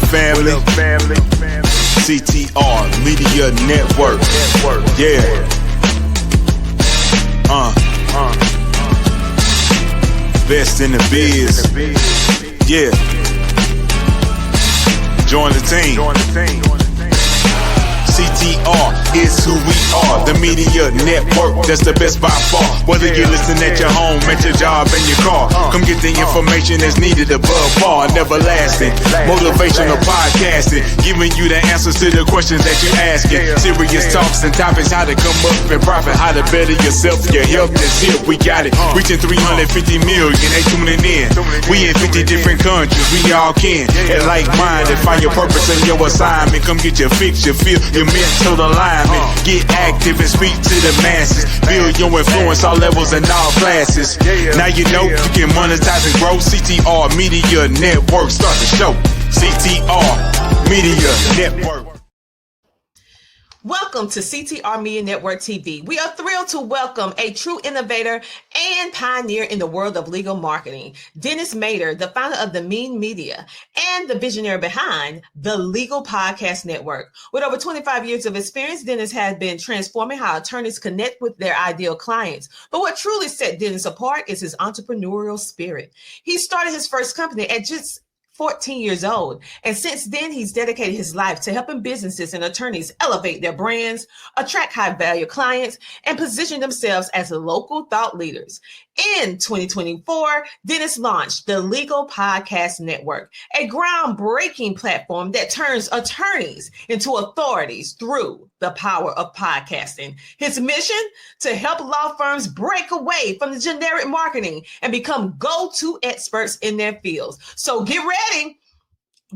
family? CTR Media Network. Yeah. Best in the biz. Yeah. Join the team. CTR is who we are, the media network, that's the best by far. Whether you listen at your home, at your job, in your car, come get the information that's needed above all. Never lasting, motivational podcasting, giving you the answers to the questions that you're asking. Serious talks and topics, how to come up and profit, how to better yourself, your health is here, we got it. Reaching 350 million, they tuning in. We in 50 different countries, we all can. And like-minded, find your purpose and your assignment. Come get your fix, your feel, your mental alignment. Get active and speak to the masses. Build your influence all levels and all classes. Now you know you can monetize and grow. CTR Media Network. Start the show. CTR Media Network. Welcome to CTR Media Network TV. We are thrilled to welcome a true innovator and pioneer in the world of legal marketing, Dennis Meador, the founder of the Media and the visionary behind the Legal Podcast Network. With over 25 years of experience, Dennis has been transforming how attorneys connect with their ideal clients. But what truly set Dennis apart is his entrepreneurial spirit. He started his first company at just 14 years old. And since then, he's dedicated his life to helping businesses and attorneys elevate their brands, attract high-value clients, and position themselves as local thought leaders. In 2024, Dennis launched the Legal Podcast Network, a groundbreaking platform that turns attorneys into authorities through the power of podcasting. His mission? To help law firms break away from the generic marketing and become go-to experts in their fields. So get ready.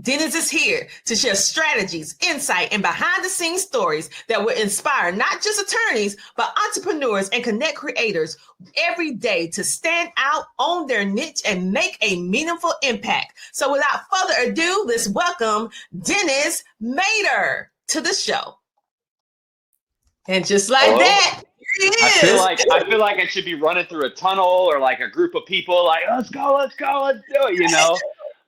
Dennis is here to share strategies, insight, and behind-the-scenes stories that will inspire not just attorneys, but entrepreneurs and connect creators every day to stand out, own their niche, and make a meaningful impact. So without further ado, let's welcome Dennis Meador to the show. And just like that, here he is. I feel like I should be running through a tunnel or like a group of people like, let's go, let's do it, you know?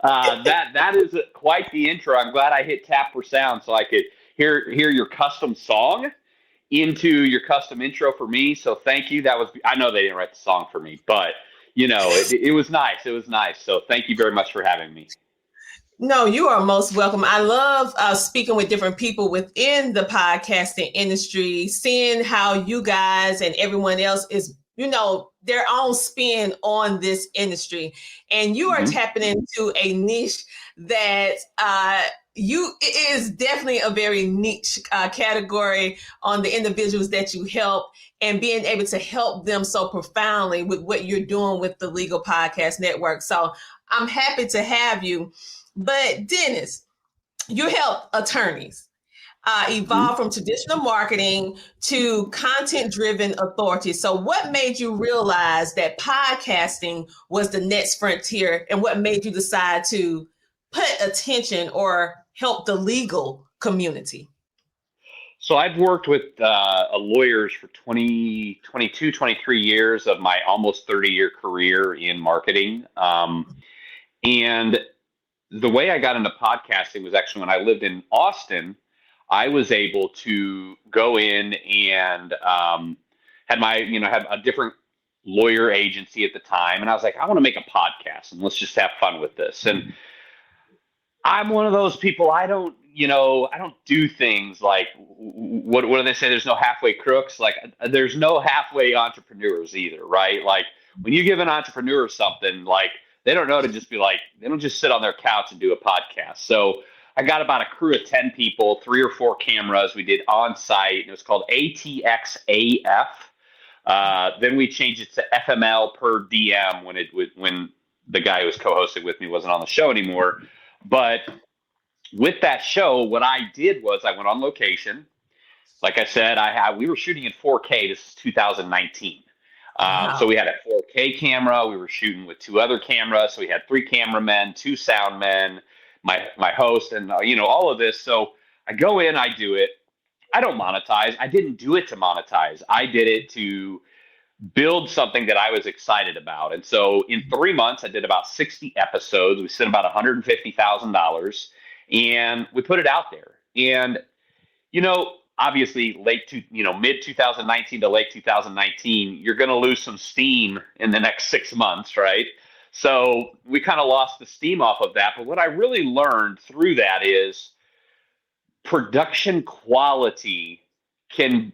That is quite the intro. I'm glad I hit tap for sound so I could hear your custom song into your custom intro for me. So thank you. I know they didn't write the song for me, but you know, it was nice. It was nice. So thank you very much for having me. No, you are most welcome. I love speaking with different people within the podcasting industry, seeing how you guys and everyone else is, you know, their own spin on this industry. And you are tapping into a niche that is definitely a very niche category on the individuals that you help and being able to help them so profoundly with what you're doing with the Legal Podcast Network. So I'm happy to have you. But Dennis, you help attorneys evolve from traditional marketing to content-driven authority. So what made you realize that podcasting was the next frontier, and what made you decide to put attention or help the legal community? So I've worked with lawyers for 22, 23 years of my almost 30-year career in marketing. And the way I got into podcasting was actually when I lived in Austin. I was able to go in and had a different lawyer agency at the time. And I was like, I want to make a podcast and let's just have fun with this. And I'm one of those people, I don't do things like, what do they say? There's no halfway crooks. Like there's no halfway entrepreneurs either, right? Like when you give an entrepreneur something, like they don't know to just be like, they don't just sit on their couch and do a podcast. So I got about a crew of 10 people, 3 or 4 cameras. We did on site, and it was called ATXAF. Then we changed it to FML per DM when the guy who was co-hosting with me wasn't on the show anymore. But with that show, what I did was I went on location. Like I said, we were shooting in 4K. This is 2019. Wow. So we had a 4K camera. We were shooting with 2 other cameras. So we had 3 cameramen, 2 sound men, my host, and all of this. So I go in, I do it. I don't monetize. I didn't do it to monetize. I did it to build something that I was excited about. And so in 3 months, I did about 60 episodes. We spent about $150,000. and we put it out there. And, obviously mid 2019 to late 2019, you're going to lose some steam in the next 6 months, right? So we kind of lost the steam off of that. But what I really learned through that is production quality can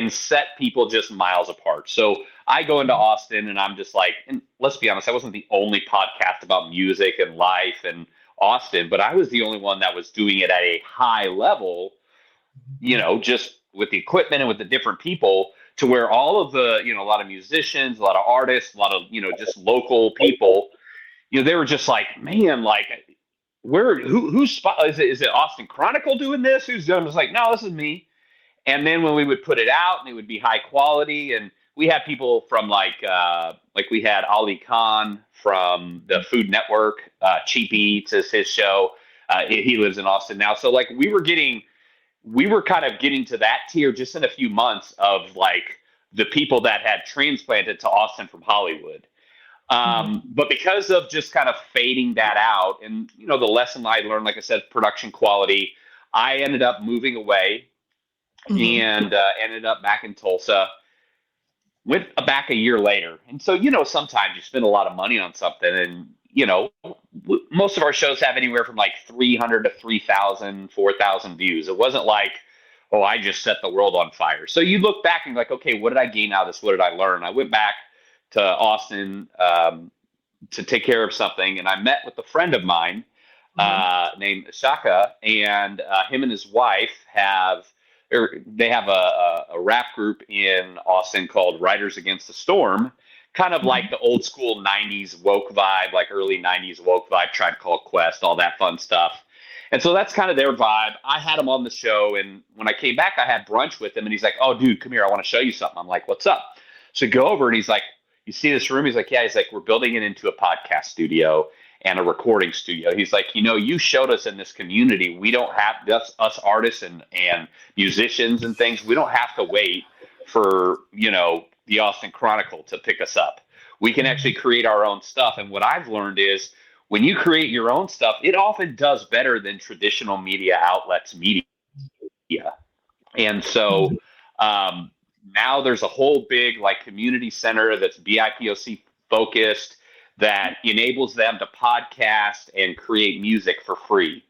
set people just miles apart. So I go into Austin and I'm just like, and let's be honest, I wasn't the only podcast about music and life and Austin, but I was the only one that was doing it at a high level, just with the equipment and with the different people, to where all of the, a lot of musicians, a lot of artists, a lot of, just local people, they were just like, man, like, who's spot is it Austin Chronicle doing this? Who's doing? I was like, no, this is me. And then when we would put it out, and it would be high quality, and we had people from like we had Ali Khan from the Food Network, Cheap Eats is his show. He lives in Austin now, so like we were kind of getting to that tier just in a few months of like the people that had transplanted to Austin from Hollywood. But because of just kind of fading that out, and the lesson I learned, like I said, production quality, I ended up moving away and ended up back in Tulsa. Went back a year later, and so sometimes you spend a lot of money on something, and most of our shows have anywhere from like 300 to 3,000, 4,000 views. It wasn't like, oh, I just set the world on fire. So you look back and you're like, okay, what did I gain out of this? What did I learn? I went back to Austin to take care of something, and I met with a friend of mine named Shaka, and him and his wife have a rap group in Austin called Riders Against the Storm, kind of like the old school 90s woke vibe, like early 90s woke vibe, Tribe Called Quest, all that fun stuff. And so that's kind of their vibe. I had him on the show, and when I came back, I had brunch with him, and he's like, oh, dude, come here. I want to show you something. I'm like, what's up? So go over, and he's like, you see this room? He's like, yeah. He's like, we're building it into a podcast studio and a recording studio. He's like, you showed us in this community, we don't have us artists and musicians and things. We don't have to wait for, the Austin Chronicle to pick us up. We can actually create our own stuff. And what I've learned is when you create your own stuff, it often does better than traditional media outlets media. And so now there's a whole big like community center that's BIPOC focused that enables them to podcast and create music for free.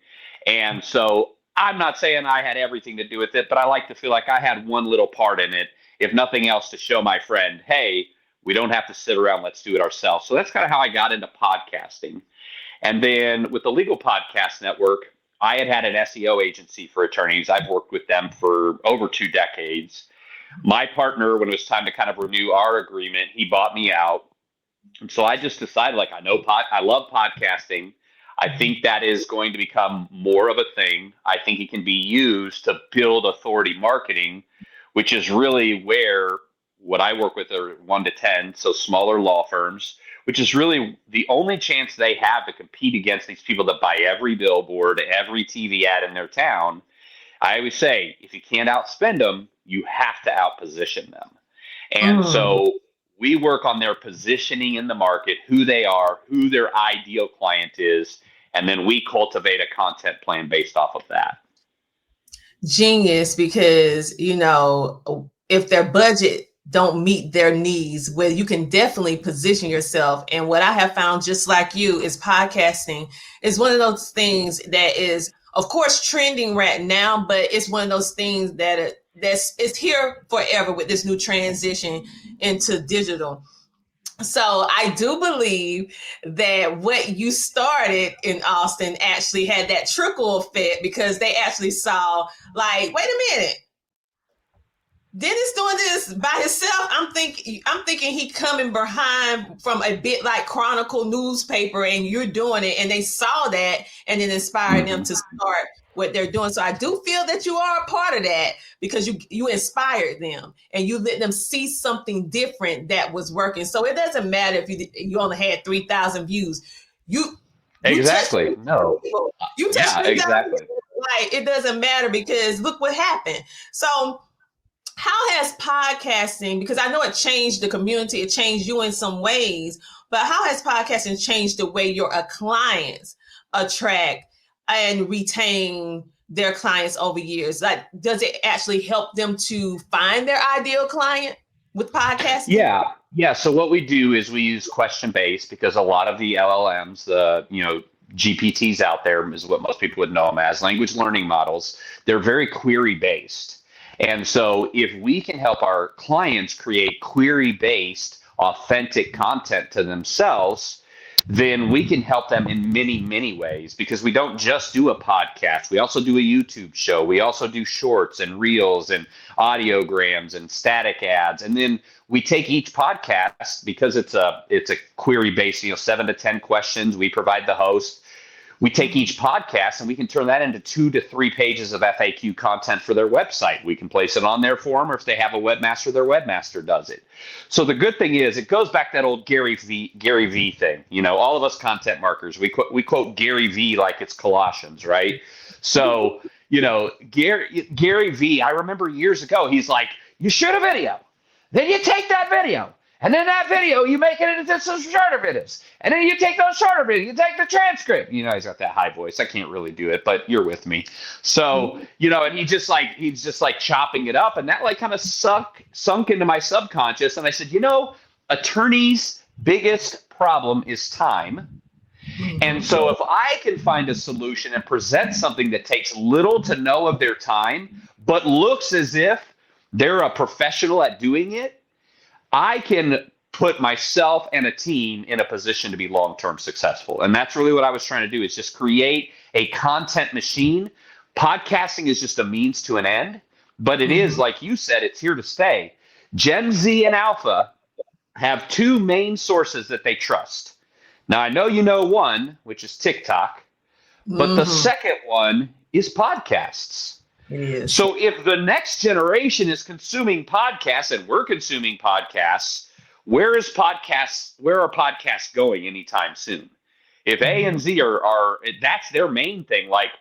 And so I'm not saying I had everything to do with it, but I like to feel like I had one little part in it, if nothing else, to show my friend, hey, we don't have to sit around, let's do it ourselves. So that's kind of how I got into podcasting. And then with the Legal Podcast Network, I had an SEO agency for attorneys. I've worked with them for over 2 decades. My partner, when it was time to kind of renew our agreement, he bought me out. And so I just decided, like, I love podcasting. I think that is going to become more of a thing. I think it can be used to build authority marketing, which is really where what I work with are 1 to 10, so smaller law firms, which is really the only chance they have to compete against these people that buy every billboard, every TV ad in their town. I always say, if you can't outspend them, you have to outposition them. And so we work on their positioning in the market, who they are, who their ideal client is, and then we cultivate a content plan based off of that. Genius, because, if their budget don't meet their needs, where you can definitely position yourself. And what I have found, just like you, is podcasting is one of those things that is, of course, trending right now, but it's one of those things that's here forever with this new transition into digital. So I do believe that what you started in Austin actually had that trickle effect, because they actually saw, like, wait a minute, Dennis doing this by himself. I'm thinking he coming behind from a bit like Chronicle newspaper, and you're doing it, and they saw that, and it inspired them to start what they're doing. So I do feel that you are a part of that, because you inspired them and you let them see something different that was working. So it doesn't matter if you only had 3,000 views. You exactly no you touched yeah, exactly. Like, it doesn't matter, because look what happened. So how has podcasting, because I know it changed the community, it changed you in some ways, but how has podcasting changed the way your clients attract and retain their clients over years? Like, does it actually help them to find their ideal client with podcasting? Yeah. So what we do is we use question based because a lot of the LLMs, the GPTs out there is what most people would know them as, language learning models. They're very query based. And so if we can help our clients create query based, authentic content to themselves, then we can help them in many, many ways, because we don't just do a podcast. We also do a YouTube show. We also do shorts and reels and audiograms and static ads. And then we take each podcast, because it's a query based, 7 to 10 questions. We provide the host. We take each podcast and we can turn that into 2 to 3 pages of FAQ content for their website. We can place it on their form, or if they have a webmaster, their webmaster does it. So the good thing is, it goes back to that old Gary V thing. All of us content marketers, we quote Gary V like it's Colossians, right? So, Gary V, I remember years ago, he's like, you shoot a video, then you take that video, and then that video, you make it into some shorter videos. And then you take those shorter videos, you take the transcript. He's got that high voice. I can't really do it, but you're with me. So, and he's just like chopping it up. And that like kind of sunk into my subconscious. And I said, attorneys' biggest problem is time. And so if I can find a solution and present something that takes little to no of their time, but looks as if they're a professional at doing it, I can put myself and a team in a position to be long-term successful. And that's really what I was trying to do, is just create a content machine. Podcasting is just a means to an end, but it is, like you said, it's here to stay. Gen Z and Alpha have 2 main sources that they trust. Now, I know one, which is TikTok, but the second one is podcasts. So if the next generation is consuming podcasts and we're consuming podcasts, where are podcasts going anytime soon? If A and Z are that's their main thing. Like,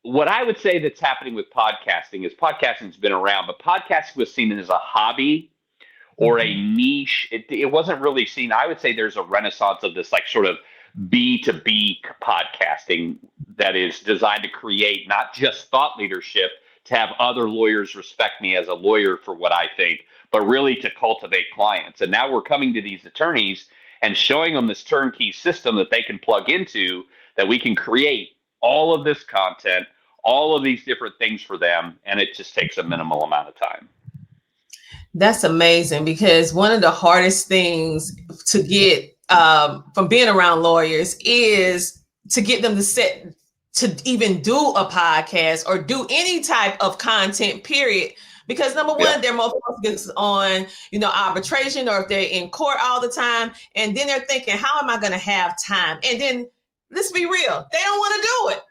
what I would say that's happening with podcasting is podcasting's been around, but podcasting was seen as a hobby or a niche. It wasn't really seen. I would say there's a renaissance of this like sort of B2B podcasting that is designed to create not just thought leadership, to have other lawyers respect me as a lawyer for what I think, but really to cultivate clients. And now we're coming to these attorneys and showing them this turnkey system that they can plug into, that we can create all of this content, all of these different things for them, and it just takes a minimal amount of time. That's amazing, because one of the hardest things to get from being around lawyers is to get them to even do a podcast or do any type of content, period. Because number one, they're more focused on, arbitration, or if they're in court all the time. And then they're thinking, how am I going to have time? And then let's be real, they don't want to do it.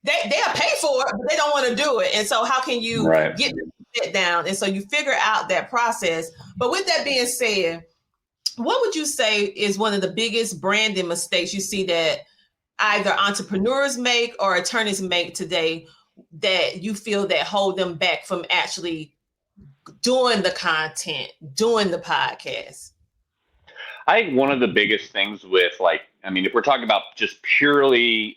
They'll pay for it, but they don't want to do it. And so how can you get that down? And so you figure out that process. But with that being said, what would you say is one of the biggest branding mistakes you see that either entrepreneurs make or attorneys make today, that you feel that hold them back from actually doing the content, doing the podcast? I think one of the biggest things with if we're talking about just purely,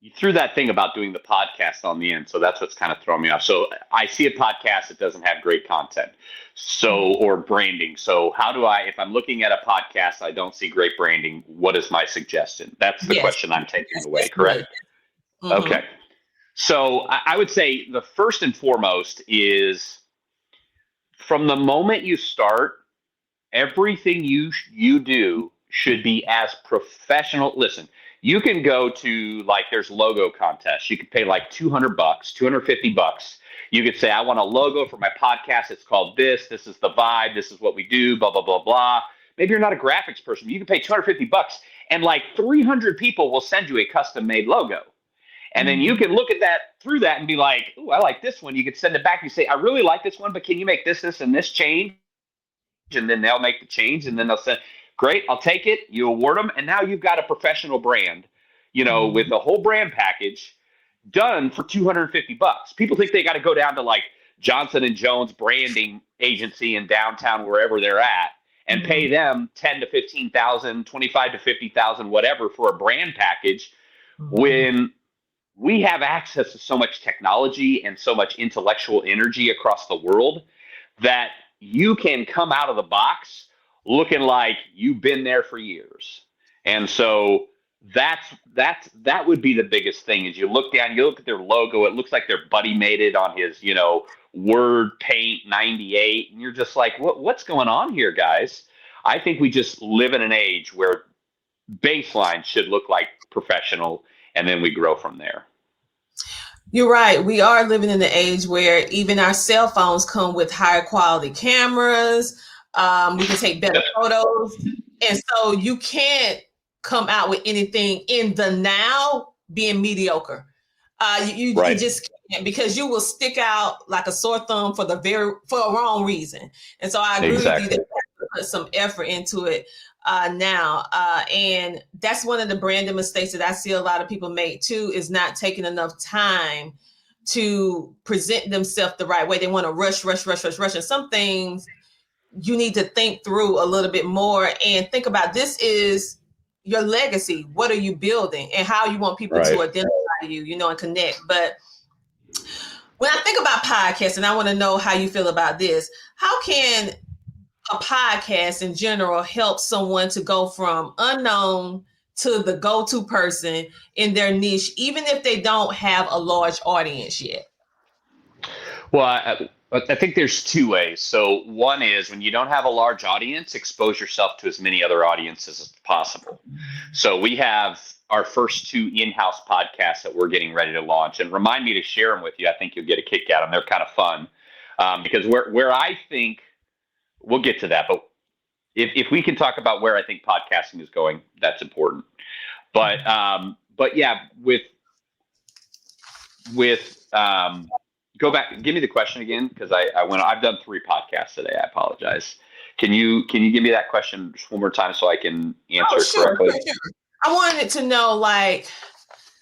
you threw that thing about doing the podcast on the end. So that's what's kind of throwing me off. So I see a podcast that doesn't have great content, or branding. So how do if I'm looking at a podcast, I don't see great branding, what is my suggestion? That's the question I'm taking away, correct? Okay. So I would say the first and foremost is, from the moment you start, everything you do should be as professional. Listen, you can go to there's logo contests. You could pay $200, $250. You could say, I want a logo for my podcast. It's called this. This is the vibe. This is what we do, blah, blah, blah, blah. Maybe you're not a graphics person. You can pay $250 and 300 people will send you a custom made logo. And then you can look at that through that and be like, oh, I like this one. You could send it back. You say, I really like this one, but can you make this, and this change? And then they'll make the change, and then they'll say, great, I'll take it. You award them. And now you've got a professional brand, with a whole brand package done for $250. People think they got to go down to Johnson & Jones branding agency in downtown, wherever they're at, and pay them $10,000 to $15,000, $25,000 to $50,000, whatever, for a brand package. When we have access to so much technology and so much intellectual energy across the world that you can come out of the box looking like you've been there for years. And so that would be the biggest thing is you look down, you look at their logo, it looks like they're buddy mated on his, Word Paint 98, and you're just like, what's going on here, guys? I think we just live in an age where baseline should look like professional, and then we grow from there. You're right. We are living in the age where even our cell phones come with higher quality cameras. We can take better photos. And so you can't come out with anything in the now being mediocre. You just can't, because you will stick out like a sore thumb for a wrong reason. And so I agree with you that you have to put some effort into it now. And that's one of the branding mistakes that I see a lot of people make too, is not taking enough time to present themselves the right way. They want to rush. And some things you need to think through a little bit more and think about. This is your legacy. What are you building and how you want people to identify you, and connect. But when I think about podcasting, I want to know how you feel about this. How can a podcast in general help someone to go from unknown to the go-to person in their niche, even if they don't have a large audience yet? Well, I think there's two ways. So one is when you don't have a large audience, expose yourself to as many other audiences as possible. So we have our first two in-house podcasts that we're getting ready to launch, and remind me to share them with you. I think you'll get a kick out of them. They're kind of fun because where I think we'll get to that, but if we can talk about where I think podcasting is going, that's important. But yeah, go back. Give me the question again, because I've done 3 podcasts today. I apologize. Can you give me that question just one more time so I can answer it correctly? Sure. I wanted to know,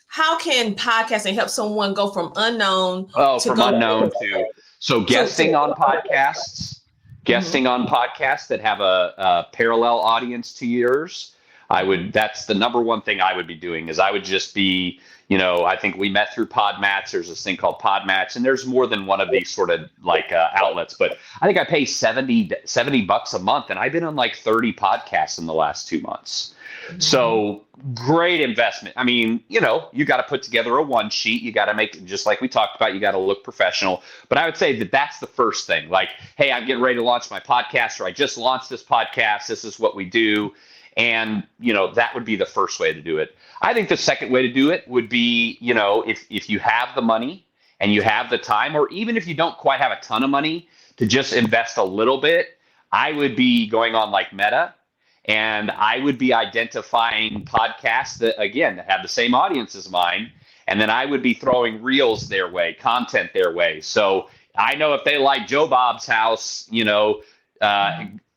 how can podcasting help someone go from unknown to guesting on podcasts. Guesting on podcasts that have a parallel audience to yours. That's the number one thing I would be doing. Is I would just be, I think we met through Podmatch. There's this thing called Podmatch, and there's more than one of these sort of outlets. But I think I pay $70 a month, and I've been on 30 podcasts in the last 2 months. Mm-hmm. So great investment. I mean, you got to put together a one sheet. You got to make, just like we talked about, you got to look professional. But I would say that's the first thing. Hey, I'm getting ready to launch my podcast, or I just launched this podcast. This is what we do. And, that would be the first way to do it. I think the second way to do it would be, if you have the money and you have the time, or even if you don't quite have a ton of money, to just invest a little bit. I would be going on Meta, and I would be identifying podcasts that have the same audience as mine. And then I would be throwing reels their way, content their way. So I know if they like Joe Bob's house,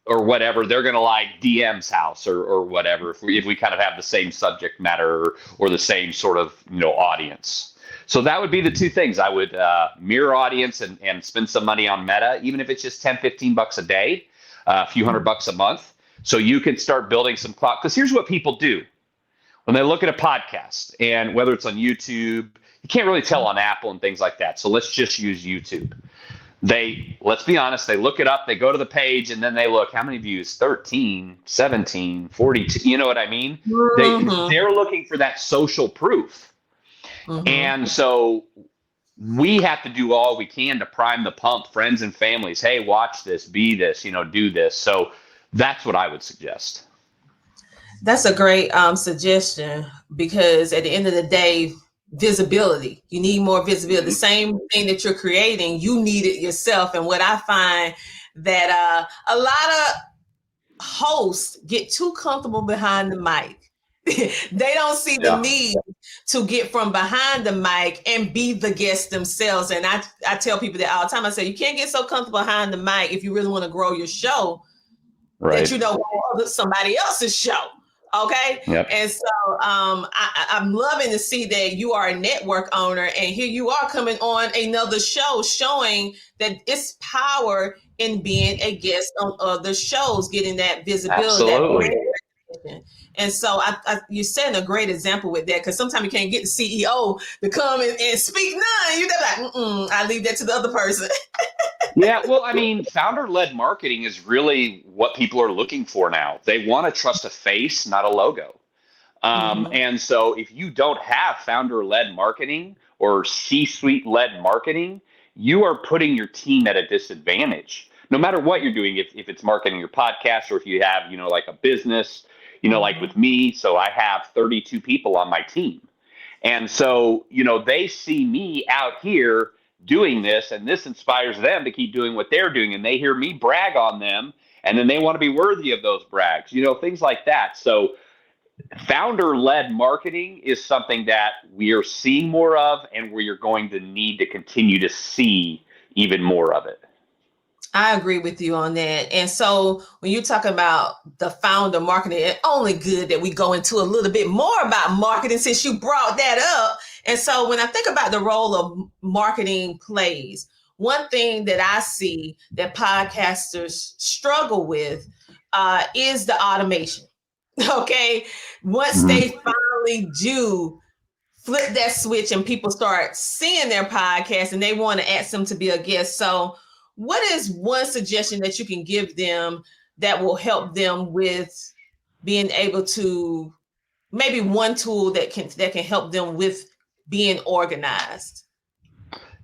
or whatever, they're going to like DM's house or whatever, if we kind of have the same subject matter or the same sort of, audience. So that would be the two things. I would mirror audience and spend some money on Meta, even if it's just $10-15 a day, a few $100 a month. So you can start building some clout. Because here's what people do when they look at a podcast, and whether it's on YouTube, you can't really tell on Apple and things like that. So let's just use YouTube. Let's be honest, they look it up, they go to the page, and then they look, how many views? 13, 17, 42. You know what I mean? Mm-hmm. They're looking for that social proof. Mm-hmm. And so we have to do all we can to prime the pump, friends and families. Hey, watch this, be this, do this. So that's what I would suggest. That's a great suggestion, because at the end of the day, visibility, you need more visibility. The same thing that you're creating, you need it yourself. And what I find that a lot of hosts get too comfortable behind the mic. They don't see the need to get from behind the mic and be the guest themselves. And I tell people that all the time. I say, you can't get so comfortable behind the mic if you really want to grow your show, that somebody else's show. Okay. Yep. And so I'm loving to see that you are a network owner, and here you are coming on another show, showing that it's power in being a guest on other shows, getting that visibility. Absolutely. And so you're setting a great example with that, because sometimes you can't get the CEO to come and speak none. You're like, I leave that to the other person. Yeah, well, I mean, founder-led marketing is really what people are looking for now. They want to trust a face, not a logo. And so if you don't have founder-led marketing or C-suite-led marketing, you are putting your team at a disadvantage. No matter what you're doing, if it's marketing your podcast, or if you have, like a business, like with me, so I have 32 people on my team. And so, they see me out here doing this, and this inspires them to keep doing what they're doing, and they hear me brag on them, and then they want to be worthy of those brags, things like that. So founder-led marketing is something that we are seeing more of, and we are going to need to continue to see even more of it. I agree with you on that. And so when you talk about the founder marketing, it's only good that we go into a little bit more about marketing, since you brought that up. And so when I think about the role of marketing plays, one thing that I see that podcasters struggle with is the automation. Okay. Once they finally do flip that switch and people start seeing their podcast and they want to ask them to be a guest. So what is one suggestion that you can give them that will help them with being able to, maybe one tool that can help them with being organized?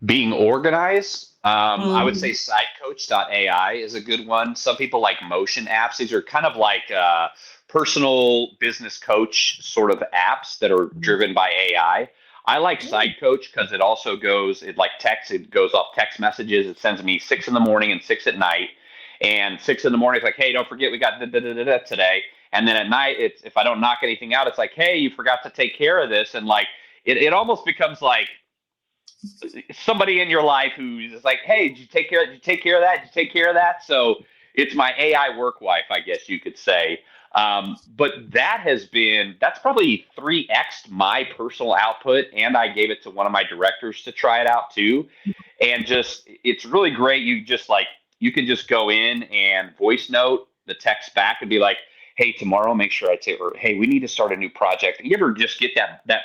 Being organized, I would say sidecoach.ai is a good one. Some people like Motion apps. These are kind of like personal business coach sort of apps that are driven by AI. I like Sidecoach because it also goes, it goes off text messages. It sends me 6 a.m. and 6 p.m. And 6 a.m, it's like, hey, don't forget we got today. And then at night, it's, if I don't knock anything out, it's like, hey, you forgot to take care of this. And like, it almost becomes like somebody in your life who's like, hey, did you take care of that? Did you take care of that? So it's my AI work wife, I guess you could say. But that's probably 3x'd my personal output. And I gave it to one of my directors to try it out too. And it's really great. You can just go in and voice note the text back and be like, hey, tomorrow, make sure I take, or hey, we need to start a new project. You ever just get that,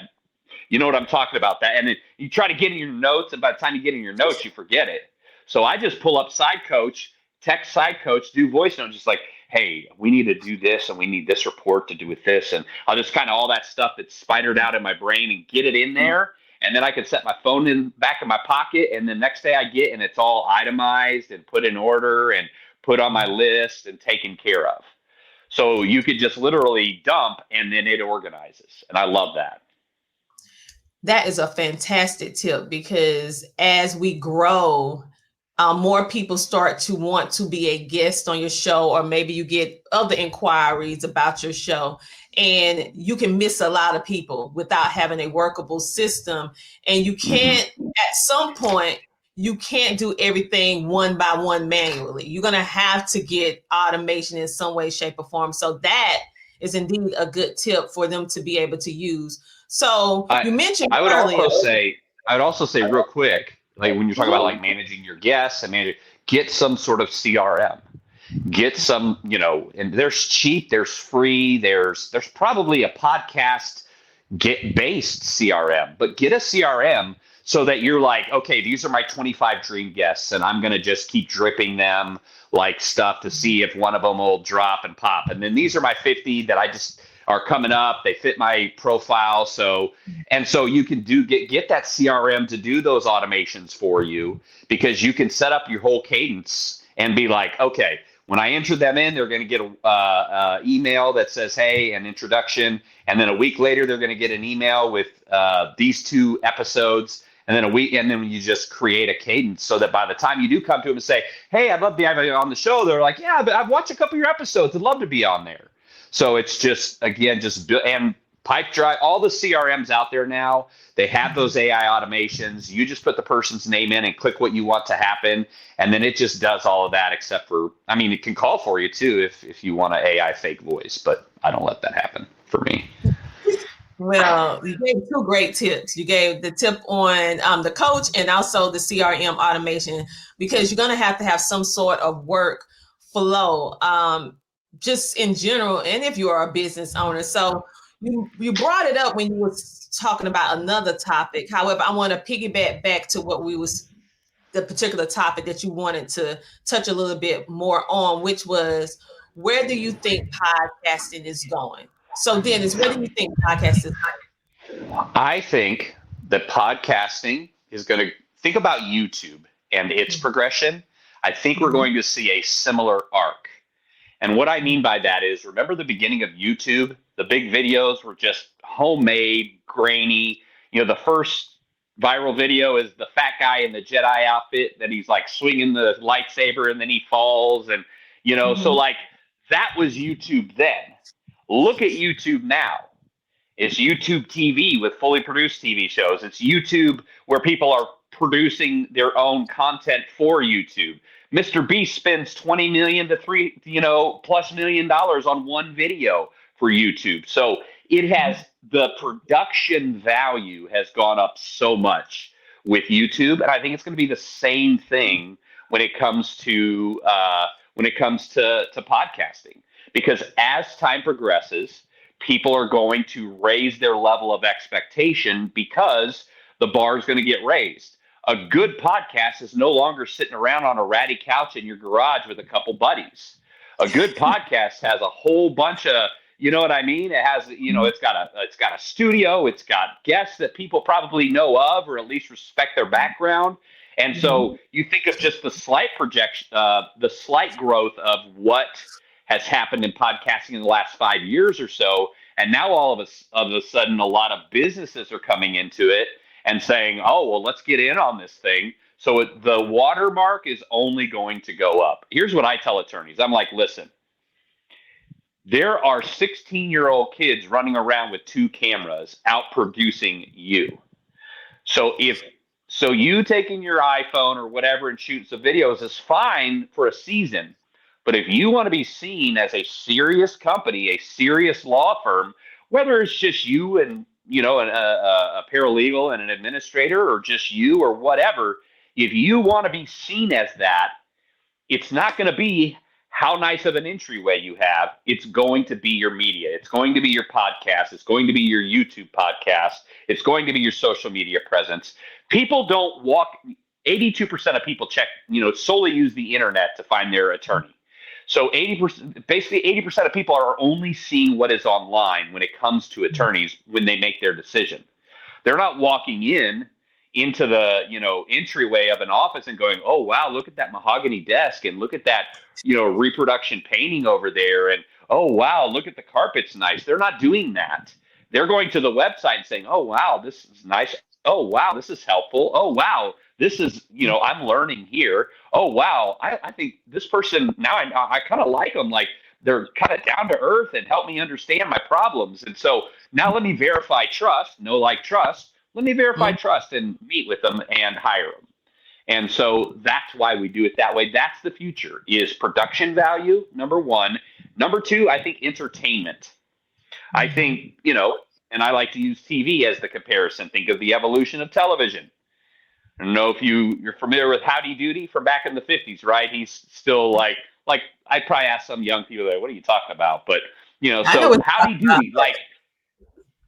you know what I'm talking about, that. And then you try to get in your notes, and by the time you get in your notes, you forget it. So I just pull up Sidecoach, text Sidecoach, do voice note, just like, hey, we need to do this, and we need this report to do with this. And I'll just kind of all that stuff that's spidered out in my brain and get it in there. And then I can set my phone in back in my pocket. And the next day I get, and it's all itemized and put in order and put on my list and taken care of. So you could just literally dump, and then it organizes. And I love that. That is a fantastic tip, because as we grow, more people start to want to be a guest on your show, or maybe you get other inquiries about your show, and you can miss a lot of people without having a workable system. And you can't, at some point, you can't do everything one by one manually. You're going to have to get automation in some way, shape, or form. So that is indeed a good tip for them to be able to use. So you mentioned I would earlier. I would also say real quick, like when you're talking about like managing your guests and get some sort of CRM. Get some, and there's cheap, there's free, there's probably a podcast based CRM, but get a CRM so that you're like, okay, these are my 25 dream guests, and I'm going to just keep dripping them like stuff to see if one of them will drop and pop. And then these are my 50 that I just are coming up. They fit my profile. So you can get that CRM to do those automations for you, because you can set up your whole cadence and be like, okay, when I enter them in, they're going to get a email that says, hey, an introduction. And then a week later, they're going to get an email with these 2 episodes. And then when you just create a cadence so that by the time you do come to them and say, hey, I'd love to have you on the show, they're like, yeah, but I've watched a couple of your episodes. I'd love to be on there. So it's just, again, and Pipedrive, all the CRMs out there now, they have those AI automations. You just put the person's name in and click what you want to happen. And then it just does all of that, except for, it can call for you too if you want an AI fake voice, but I don't let that happen for me. Well, you gave 2 great tips. You gave the tip on the coach and also the CRM automation, because you're going to have some sort of work flow. just in general, and if you are a business owner. So you brought it up when you was talking about another topic. However, I want to piggyback back to what we was the particular topic that you wanted to touch a little bit more on, which was where do you think podcasting is going? So Dennis, where do you think podcasting is I think that podcasting is going to think about YouTube and its progression. I think we're going? going to see a similar arc. And what I mean by that is, remember the beginning of YouTube? The big videos were just homemade, grainy. The first viral video is the fat guy in the Jedi outfit that he's like swinging the lightsaber and then he falls. And, so like that was YouTube then. Look at YouTube now. It's YouTube TV with fully produced TV shows. It's YouTube where people are producing their own content for YouTube. Mr. Beast spends 20 million to plus $1 million on one video for YouTube. So it has the production value has gone up so much with YouTube, and I think it's going to be the same thing when it comes to podcasting, because as time progresses, people are going to raise their level of expectation because the bar is going to get raised. A good podcast is no longer sitting around on a ratty couch in your garage with a couple buddies. A good podcast has a whole bunch of, you know what I mean? It has, it's got a studio, it's got guests that people probably know of or at least respect their background. And so you think of just the slight growth of what has happened in podcasting in the last 5 years or so. And now all of a sudden, a lot of businesses are coming into it and saying, oh, well, let's get in on this thing. So the watermark is only going to go up. Here's what I tell attorneys. I'm like, listen, there are 16-year-old kids running around with 2 cameras out producing you. So you taking your iPhone or whatever and shooting some videos is fine for a season. But if you want to be seen as a serious company, a serious law firm, whether it's just you and a paralegal and an administrator, or just you or whatever, if you want to be seen as that, it's not going to be how nice of an entryway you have. It's going to be your media. It's going to be your podcast. It's going to be your YouTube podcast. It's going to be your social media presence. People don't 82% of people solely use the internet to find their attorney. So 80% of people are only seeing what is online when it comes to attorneys when they make their decision. They're not walking into the entryway of an office and going, oh wow, look at that mahogany desk and look at that reproduction painting over there, and oh wow, look at the carpet's nice. They're not doing that. They're going to the website and saying, oh wow, this is nice. Oh wow, this is helpful. Oh wow, this is I'm learning here. Oh wow, I think this person now I kind of like them. Like they're kind of down to earth and help me understand my problems. And so now let me verify trust. Trust. Let me verify trust and meet with them and hire them. And so that's why we do it that way. That's the future, is production value, number one. Number two, I think entertainment. I think, and I like to use TV as the comparison. Think of the evolution of television. I don't know if you're familiar with Howdy Doody from back in the 50s, right? He's still like I'd probably ask some young people, like, what are you talking about? But, so Howdy Doody, like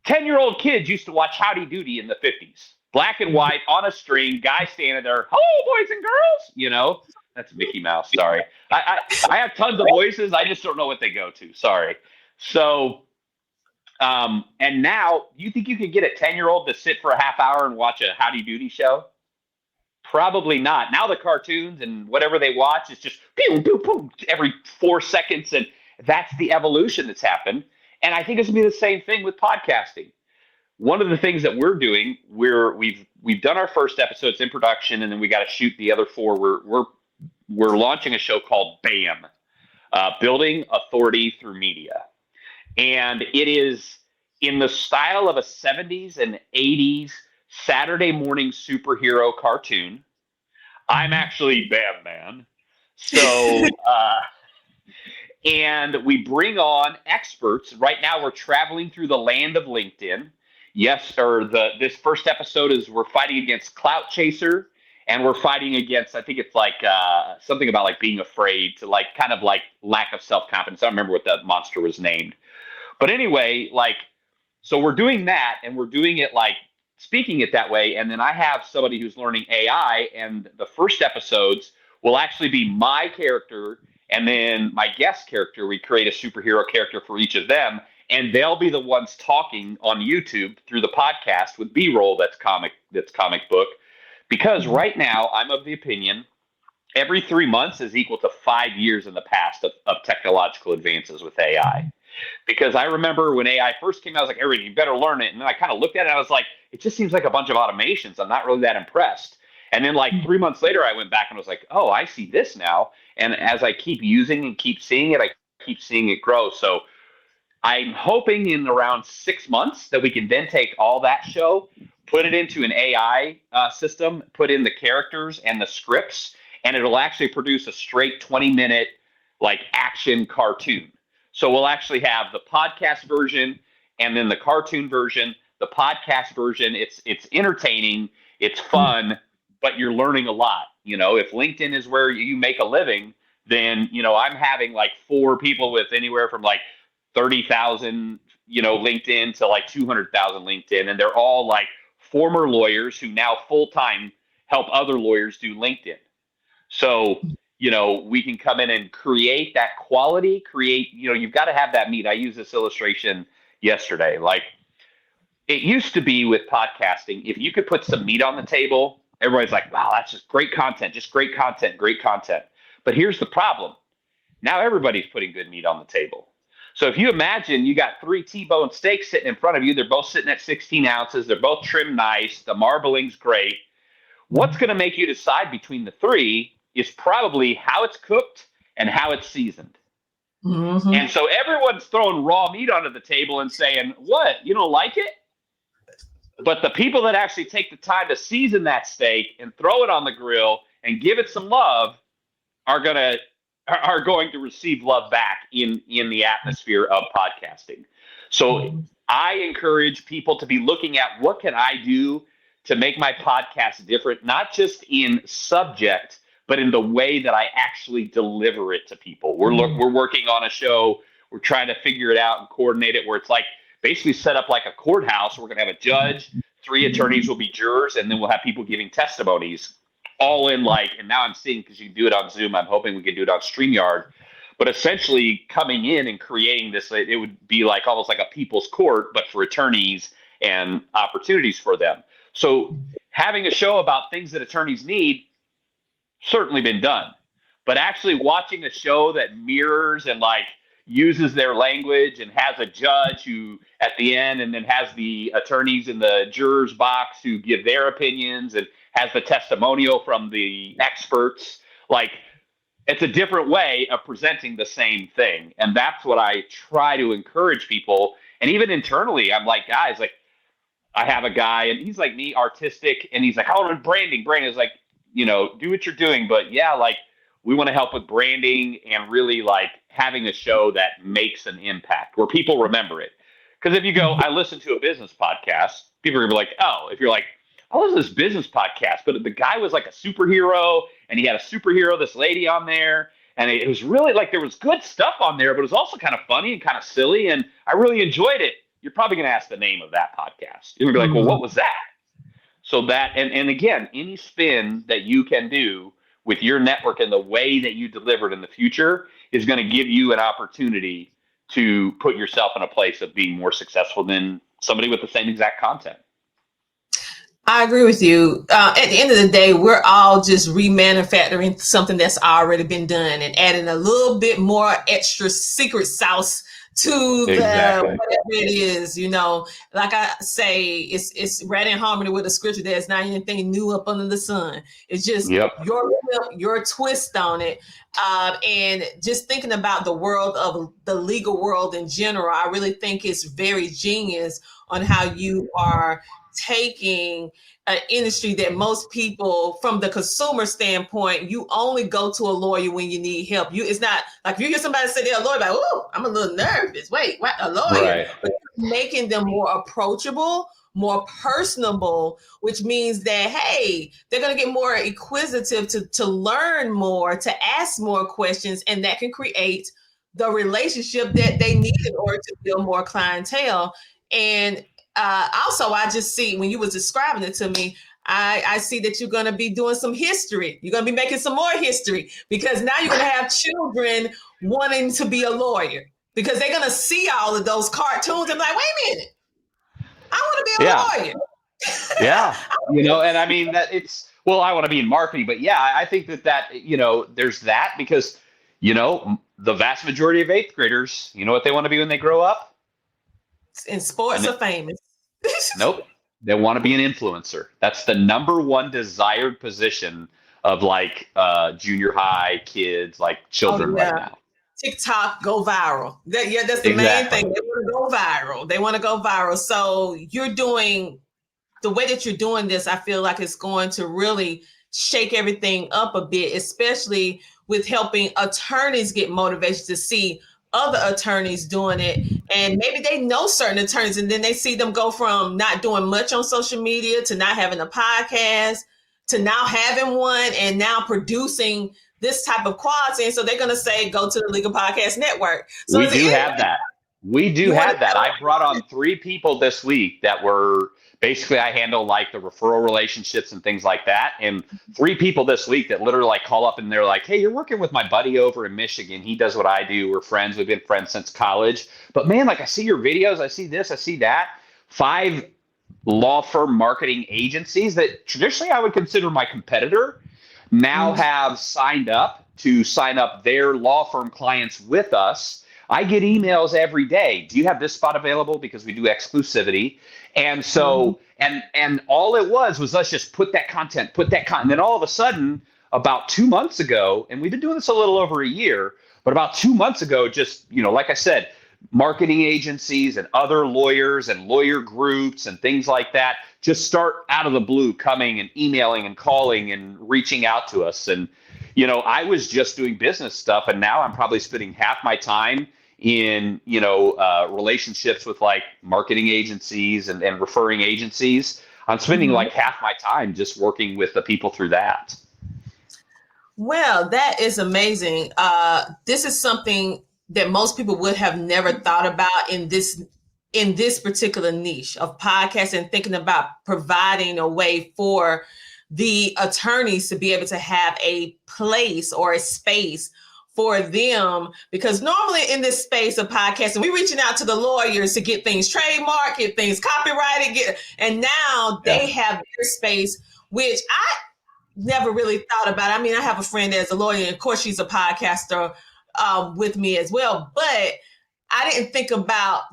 10-year-old kids used to watch Howdy Doody in the 50s. Black and white on a string, guy standing there, hello, boys and girls. That's Mickey Mouse. Sorry. I have tons of voices. I just don't know what they go to. Sorry. So, and now you think you could get a 10-year-old to sit for a half hour and watch a Howdy Doody show? Probably not. Now the cartoons and whatever they watch is just pew, pew, pew, every 4 seconds. And that's the evolution that's happened. And I think it's going to be the same thing with podcasting. One of the things that we're doing, we've done our first episodes in production, and then we got to shoot the other 4. We're launching a show called BAM, Building Authority Through Media, and it is in the style of a 70s and 80s Saturday morning superhero cartoon. I'm actually Batman, so. And we bring on experts. Right now, we're traveling through the land of LinkedIn. Yes, this first episode is we're fighting against Clout Chaser and we're fighting against, I think it's like something about like being afraid to like kind of like lack of self-confidence. I don't remember what that monster was named. But anyway, like, so we're doing that, and we're doing it like speaking it that way. And then I have somebody who's learning AI, and the first episodes will actually be my character and then my guest character. We create a superhero character for each of them, and they'll be the ones talking on YouTube through the podcast with B-roll that's comic book. Because right now, I'm of the opinion every 3 months is equal to 5 years in the past of technological advances with AI. Because I remember when AI first came out, I was like, everybody, you better learn it. And then I kind of looked at it, and I was like, it just seems like a bunch of automations. I'm not really that impressed. And then like 3 months later, I went back and was like, oh, I see this now. And as I keep using and keep seeing it, I keep seeing it grow. So I'm hoping in around 6 months that we can then take all that show, put it into an AI system, put in the characters and the scripts, and it'll actually produce a straight 20-minute like action cartoon. So we'll actually have the podcast version and then the cartoon version. The podcast version, it's entertaining, it's fun, but you're learning a lot. You know, if LinkedIn is where you make a living, then, you know, I'm having like 4 people with anywhere from like 30,000, you know, LinkedIn to like 200,000 LinkedIn. And they're all like former lawyers who now full-time help other lawyers do LinkedIn. So, you know, we can come in and create that quality, you know, you've got to have that meat. I used this illustration yesterday. Like, it used to be with podcasting, if you could put some meat on the table, everybody's like, wow, that's just great content, great content. But here's the problem. Now everybody's putting good meat on the table. So if you imagine you got 3 T-bone steaks sitting in front of you, they're both sitting at 16 ounces, they're both trimmed nice, the marbling's great. What's going to make you decide between the 3 is probably how it's cooked and how it's seasoned. Mm-hmm. And so everyone's throwing raw meat onto the table and saying, what, you don't like it? But the people that actually take the time to season that steak and throw it on the grill and give it some love are going to receive love back in the atmosphere of podcasting. So I encourage people to be looking at what can I do to make my podcast different, not just in subject, but in the way that I actually deliver it to people. We're working on a show. We're trying to figure it out and coordinate it where it's like basically set up like a courthouse. We're going to have a judge, 3 attorneys will be jurors, and then we'll have people giving testimonies all in like, and now I'm seeing, because you can do it on Zoom, I'm hoping we can do it on StreamYard, but essentially coming in and creating this, it would be like almost like a people's court, but for attorneys and opportunities for them. So having a show about things that attorneys need, certainly been done, but actually watching a show that mirrors and like uses their language and has a judge who at the end, and then has the attorneys in the jurors box who give their opinions and has the testimonial from the experts, like it's a different way of presenting the same thing. And that's what I try to encourage people. And even internally, I'm like, guys, like I have a guy and he's like me, artistic, and he's like, oh, I'm branding. Branding is like, you know, do what you're doing, but yeah, like we want to help with branding and really like having a show that makes an impact where people remember it. Because if you go, I listen to a business podcast, people are gonna be like, oh, if you're like, I listen to this business podcast, but the guy was like a superhero and he had a superhero, this lady on there, and it was really like there was good stuff on there, but it was also kind of funny and kind of silly, and I really enjoyed it. You're probably gonna ask the name of that podcast. You're gonna be like, well, what was that? So that, and again, any spin that you can do with your network and the way that you deliver it in the future is going to give you an opportunity to put yourself in a place of being more successful than somebody with the same exact content. I agree with you. At the end of the day, we're all just remanufacturing something that's already been done and adding a little bit more extra secret sauce to Exactly. the whatever it is, you know. Like I say, it's right in harmony with the scripture. There's not anything new up under the sun. It's just your twist on it. And just thinking about the world of the legal world in general, I really think it's very genius on how you are taking an industry that most people, from the consumer standpoint, you only go to a lawyer when you need help. It's not like if you hear somebody say they're a lawyer, like, oh, I'm a little nervous. Wait, what, a lawyer? Right. But making them more approachable, more personable, which means that, hey, they're going to get more inquisitive to learn more, to ask more questions, and that can create the relationship that they need in order to build more clientele. And also, I just see when you was describing it to me, I see that you're going to be doing some history. You're going to be making some more history, because now you're going to have children wanting to be a lawyer, because they're going to see all of those cartoons and be like, wait a minute, I want to be a lawyer. Yeah. And I mean that I want to be in marketing, but yeah, I think that, there's that, because, the vast majority of eighth graders, you know what they want to be when they grow up? In sports or famous. Nope. They want to be an influencer. That's the number one desired position of like junior high kids, like children right now. TikTok, go viral. That's the main thing. They want to go viral. They want to go viral. So the way that you're doing this, I feel like it's going to really shake everything up a bit, especially with helping attorneys get motivation to see other attorneys doing it. And maybe they know certain attorneys, and then they see them go from not doing much on social media to not having a podcast to now having one and now producing this type of quality. And so they're going to say, go to the Legal Podcast Network. So we do have that. I brought on 3 people this week that were basically, I handle like the referral relationships and things like that. And 3 people this week that literally like call up and they're like, hey, you're working with my buddy over in Michigan. He does what I do. We're friends. We've been friends since college. But man, like I see your videos. I see this, I see that. 5 law firm marketing agencies that traditionally I would consider my competitor now have signed up to sign up their law firm clients with us. I get emails every day. Do you have this spot available? Because we do exclusivity. And so, and all it was us just put that content. And then all of a sudden, about 2 months ago, and we've been doing this a little over a year, but about 2 months ago, just, like I said, marketing agencies and other lawyers and lawyer groups and things like that just start out of the blue coming and emailing and calling and reaching out to us. And, I was just doing business stuff, and now I'm probably spending half my time in, relationships with like marketing agencies and referring agencies. I'm spending like half my time just working with the people through that. Well, that is amazing. This is something that most people would have never thought about in this particular niche of podcasts, and thinking about providing a way for the attorneys to be able to have a place or a space for them. Because normally in this space of podcasting, we're reaching out to the lawyers to get things trademarked, get things copyrighted, and now they have their space, which I never really thought about. I mean, I have a friend that's a lawyer, and of course she's a podcaster with me as well, but I didn't think about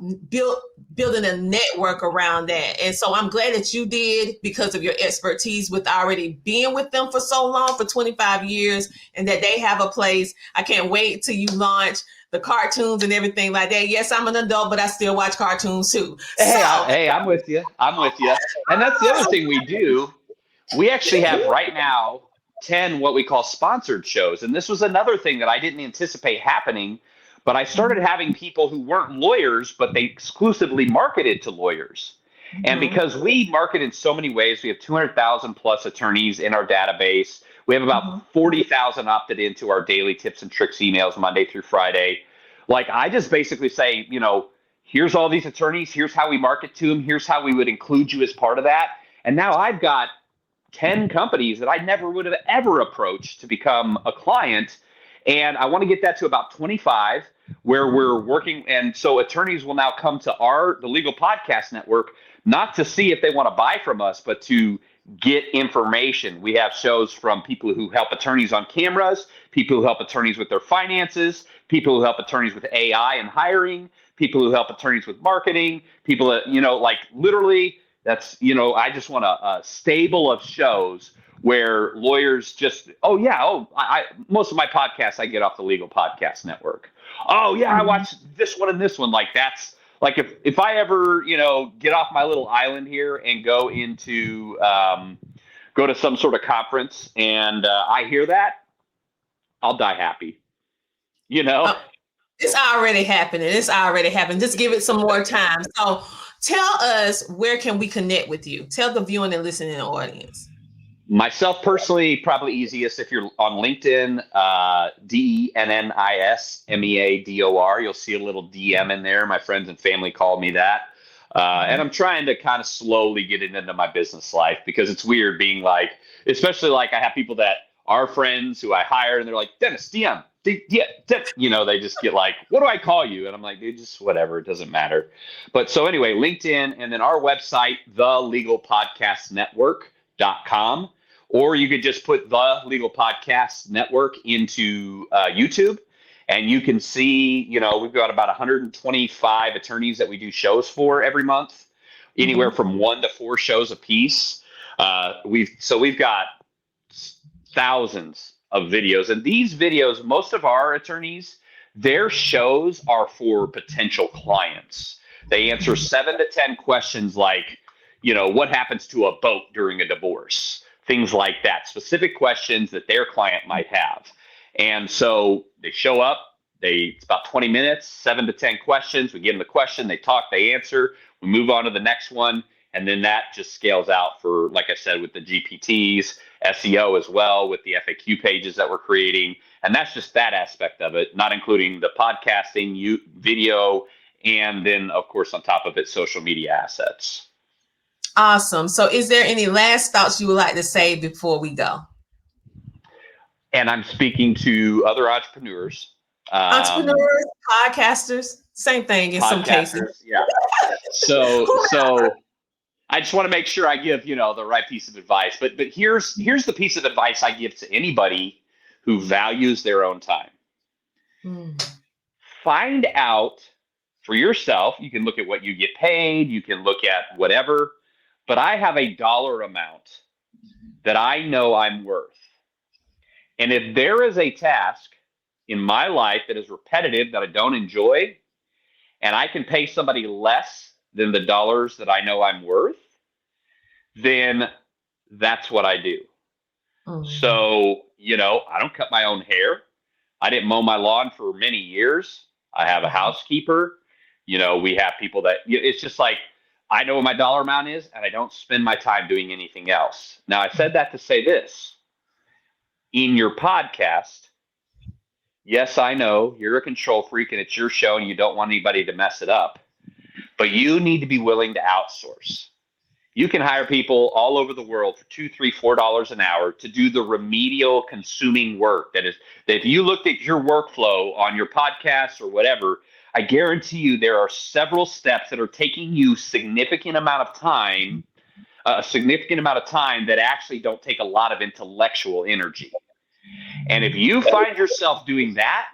building a network around that. And so I'm glad that you did, because of your expertise with already being with them for so long, for 25 years, and that they have a place. I can't wait till you launch the cartoons and everything like that. Yes, I'm an adult, but I still watch cartoons too. Hey, I'm with you. And that's the other thing we do. We actually have right now 10 what we call sponsored shows. And this was another thing that I didn't anticipate happening. But I started having people who weren't lawyers, but they exclusively marketed to lawyers. And because we market in so many ways, we have 200,000 plus attorneys in our database. We have about 40,000 opted into our daily tips and tricks emails Monday through Friday. Like, I just basically say, here's all these attorneys. Here's how we market to them. Here's how we would include you as part of that. And now I've got 10 companies that I never would have ever approached to become a client. And I want to get that to about 25, where we're working. And so attorneys will now come to the Legal Podcast Network, not to see if they want to buy from us, but to get information. We have shows from people who help attorneys on cameras, people who help attorneys with their finances, people who help attorneys with AI and hiring, people who help attorneys with marketing, people that, like literally that's, I just want a stable of shows where lawyers just, most of my podcasts I get off the Legal Podcast Network. Oh yeah, I watch this one and this one. Like, that's like, if I ever, get off my little island here and go to some sort of conference and I hear that, I'll die happy. It's already happening. Just give it some more time. So Tell us, where can we connect with you? Tell the viewing and listening audience. Myself personally, probably easiest if you're on LinkedIn, DENNISMEADOR. You'll see a little DM in there. My friends and family call me that. And I'm trying to kind of slowly get it into my business life, because it's weird being like, especially like I have people that are friends who I hire and they're like, Dennis, DM. Yeah, they just get like, what do I call you? And I'm like, dude, just whatever. It doesn't matter. But so anyway, LinkedIn, and then our website, thelegalpodcastnetwork.com. Or you could just put the Legal Podcast Network into YouTube, and you can see, we've got about 125 attorneys that we do shows for every month, anywhere from 1 to 4 shows a piece. We've got thousands of videos, and these videos, most of our attorneys, their shows are for potential clients. They answer 7 to 10 questions like, what happens to a boat during a divorce? Things like that, specific questions that their client might have. And so they show up, it's about 20 minutes, 7 to 10 questions. We give them the question, they talk, they answer, we move on to the next one. And then that just scales out for, like I said, with the GPTs, SEO as well, with the FAQ pages that we're creating. And that's just that aspect of it, not including the podcasting, video, and then, of course, on top of it, social media assets. Awesome. So is there any last thoughts you would like to say before we go? And I'm speaking to other entrepreneurs. Entrepreneurs, podcasters, same thing in some cases. Yeah. So I just want to make sure I give, the right piece of advice. But here's the piece of advice I give to anybody who values their own time. Find out for yourself. You can look at what you get paid. You can look at whatever. But I have a dollar amount that I know I'm worth. And if there is a task in my life that is repetitive, that I don't enjoy, and I can pay somebody less than the dollars that I know I'm worth, then that's what I do. So, I don't cut my own hair. I didn't mow my lawn for many years. I have a housekeeper. We have people that, it's just like, I know what my dollar amount is, and I don't spend my time doing anything else. Now, I said that to say this. In your podcast, yes, I know you're a control freak and it's your show and you don't want anybody to mess it up, but you need to be willing to outsource. You can hire people all over the world for $2, $3, $4 an hour to do the remedial consuming work. That if you looked at your workflow on your podcast or whatever, I guarantee you there are several steps that are taking you a significant amount of time that actually don't take a lot of intellectual energy. And if you find yourself doing that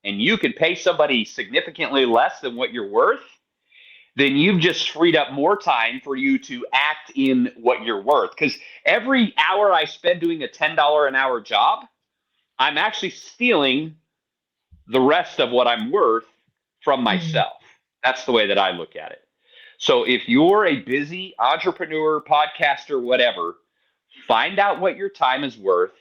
and you can pay somebody significantly less than what you're worth, then you've just freed up more time for you to act in what you're worth. Because every hour I spend doing a $10 an hour job, I'm actually stealing the rest of what I'm worth from myself. That's the way that I look at it. So if you're a busy entrepreneur, podcaster, whatever, find out what your time is worth.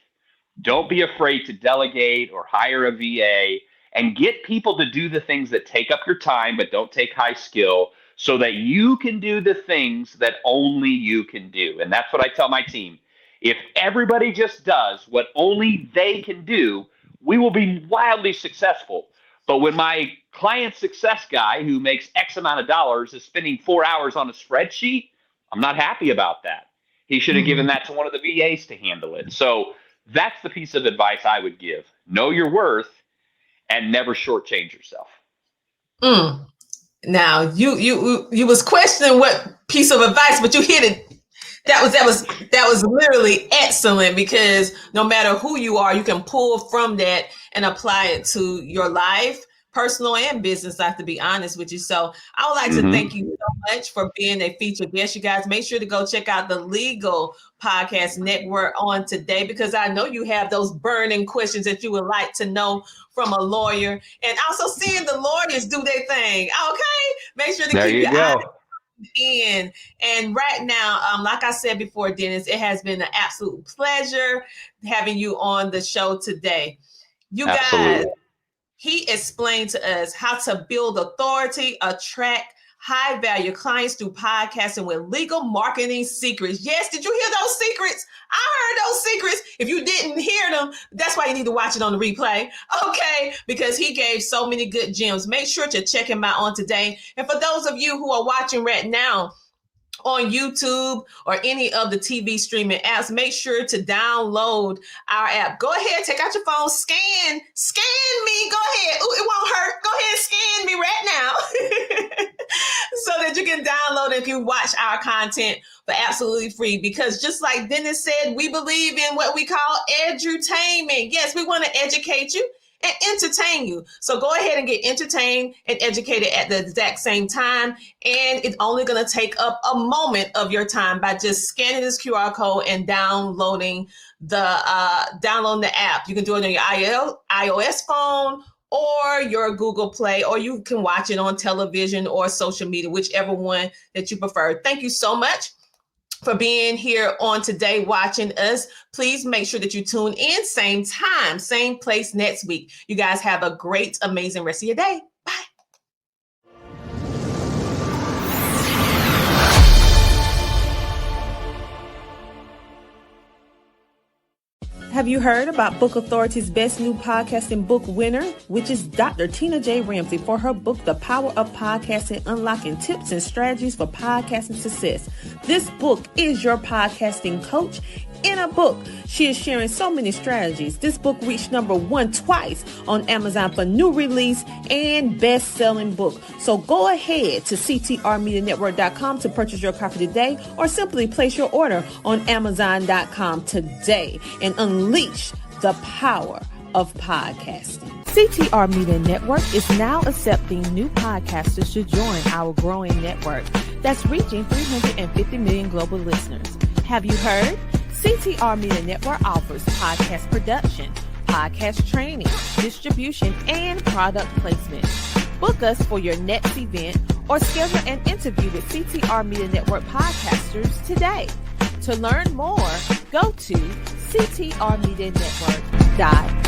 Don't be afraid to delegate or hire a VA, and get people to do the things that take up your time but don't take high skill, so that you can do the things that only you can do. And that's what I tell my team. If everybody just does what only they can do, we will be wildly successful. But when my client success guy who makes X amount of dollars is spending 4 hours on a spreadsheet, I'm not happy about that. He should have given that to one of the VAs to handle it. So that's the piece of advice I would give. Know your worth and never shortchange yourself. Now you was questioning what piece of advice, but you hit it. That was literally excellent, because no matter who you are, you can pull from that and apply it to your life, personal and business. I have to be honest with you. So I would like to thank you so much for being a featured guest. You guys, make sure to go check out the Legal Podcast Network on today, because I know you have those burning questions that you would like to know from a lawyer, and also seeing the lawyers do their thing. Okay, make sure to keep your eyes in. And right now, like I said before, Dennis, it has been an absolute pleasure having you on the show today. You guys, he explained to us how to build authority, attract high value clients through podcasting with legal marketing secrets. Yes, did you hear those secrets? I heard those secrets. If you didn't hear them, that's why you need to watch it on the replay. Okay, because he gave so many good gems. Make sure to check him out on today. And for those of you who are watching right now, on YouTube or any of the TV streaming apps, make sure to download our app. Go ahead, take out your phone, scan me. Go ahead. Ooh, it won't hurt. Go ahead, scan me right now so that you can download and you can watch our content for absolutely free. Because just like Dennis said, we believe in what we call edutainment. Yes, we want to educate you and entertain you. So go ahead and get entertained and educated at the exact same time. And it's only going to take up a moment of your time by just scanning this QR code and downloading the app. You can do it on your iOS phone or your Google Play, or you can watch it on television or social media, whichever one that you prefer. Thank you so much for being here on today, watching us. Please make sure that you tune in, same time, same place next week. You guys have a great, amazing rest of your day. Bye. Have you heard about Book Authority's best new podcasting book winner, which is Dr. Tina J. Ramsay, for her book, The Power of Podcasting, Unlocking Tips and Strategies for Podcasting Success. This book is your podcasting coach in a book. She is sharing so many strategies. This book reached #1 twice on Amazon for new release and best-selling book. So go ahead to ctrmedianetwork.com to purchase your copy today, or simply place your order on Amazon.com today and unleash the power of podcasting. CTR Media Network is now accepting new podcasters to join our growing network that's reaching 350 million global listeners. Have you heard? CTR Media Network offers podcast production, podcast training, distribution, and product placement. Book us for your next event or schedule an interview with CTR Media Network podcasters today. To learn more, go to ctrmedianetwork.com.